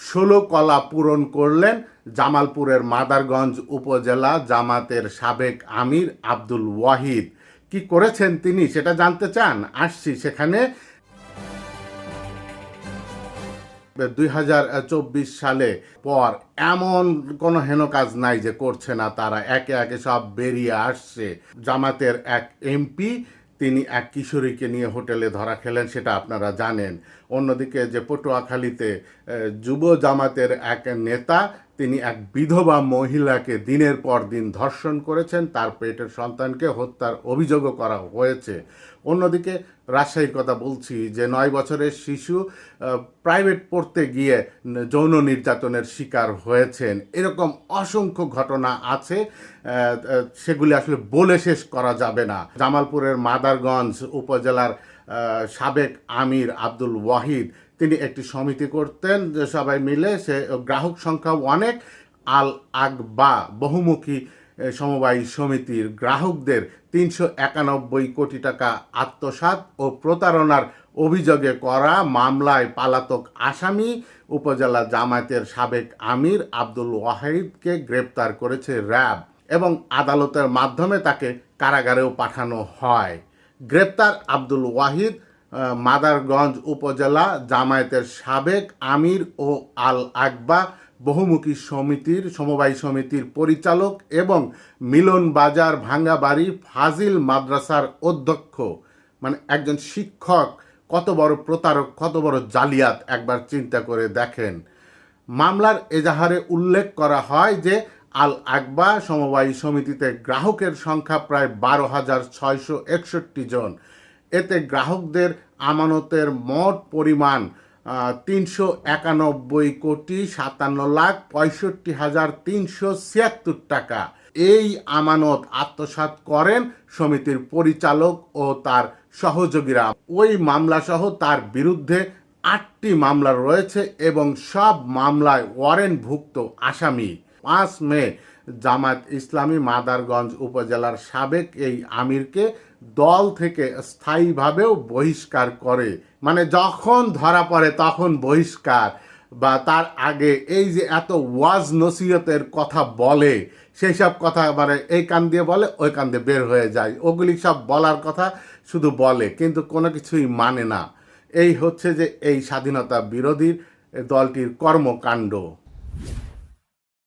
16 কলা পূরণ করলেন জামালপুরের মাদারগঞ্জ উপজেলা জামাতের সাবেক আমির আব্দুল ওয়াহিদ। কি করেছেন তিনি সেটা জানতে চান? আসছি সেখানে। 2024 সালে পর এমন কোনো হেন কাজ নাই যে করছে না তারা, একে একে সব বেরিয়ে আসছে। জামাতের এক এমপি তিনি এক কিশোরীকে নিয়ে হোটেলে ধরা খেলেন, সেটা আপনারা জানেন। অন্যদিকে যে পটুয়াখালীতে যুব জামাতের এক নেতা তিনি এক বিধবা মহিলাকে দিনের পর দিন ধর্ষণ করেছেন, তার পেটের সন্তানকে হত্যার অভিযোগও করা হয়েছে। অন্যদিকে রাজশাহীর কথা বলছি, যে 9 বছরের শিশু প্রাইভেট পড়তে গিয়ে যৌন নির্যাতনের শিকার হয়েছেন। এরকম অসংখ্য ঘটনা আছে, সেগুলি আসলে বলে শেষ করা যাবে না। জামালপুরের মাদারগঞ্জ উপজেলার সাবেক আমির আব্দুল ওয়াহিদ তিনি একটি সমিতি করতেন, যে সবাই মিলে, সে গ্রাহক সংখ্যাও অনেক। আল আকবা বহুমুখী সমবায় সমিতির গ্রাহকদের 391 কোটি টাকা আত্মসাৎ ও প্রতারণার অভিযোগে করা মামলায় পলাতক আসামি উপজেলা জামায়াতের সাবেক আমির আব্দুল ওয়াহিদকে গ্রেপ্তার করেছে র্যাব এবং আদালতের মাধ্যমে তাকে কারাগারেও পাঠানো হয়। গ্রেপ্তার আব্দুল ওয়াহিদ মাদারগঞ্জ উপজেলা জামায়াতের সাবেক আমির ও আল আকবা বহুমুখী সমবায় সমিতির পরিচালক এবং মিলন বাজার ভাঙ্গাবাড়ি ফাজিল মাদ্রাসার অধ্যক্ষ। মানে একজন শিক্ষক কত বড় প্রতারক, কত বড় জালিয়াত, একবার চিন্তা করে দেখেন। মামলার এজাহারে উল্লেখ করা হয় যে আল আকবা সমবায় সমিতিতে গ্রাহকের সংখ্যা প্রায় 12,661 জন। এতে গ্রাহকদের আমানতের মোট পরিমাণ 391,57,65,376 টাকা। এই আমানত আত্মসাৎ করেন সমিতির পরিচালক ও তার সহযোগীরা। ওই মামলাসহ তার বিরুদ্ধে 8টি মামলা রয়েছে এবং সব মামলায় ওয়ারেন্টভুক্ত আসামি। 5 মে জামায়াত ইসলামী মাদারগঞ্জ উপজেলার সাবেক এই আমিরকে দল থেকে স্থায়ীভাবেও বহিষ্কার করে। মানে যখন ধরা পড়ে তখন বহিষ্কার, বা তার আগে এই যে এত ওয়াজ নসিহতের কথা বলে, সেই সব কথা মানে এই কান দিয়ে বলে ওই কান দিয়ে বের হয়ে যায়। ওগুলি সব বলার কথা শুধু বলে, কিন্তু কোনো কিছুই মানে না। এই হচ্ছে যে এই স্বাধীনতা বিরোধী দলটির কর্মকাণ্ড।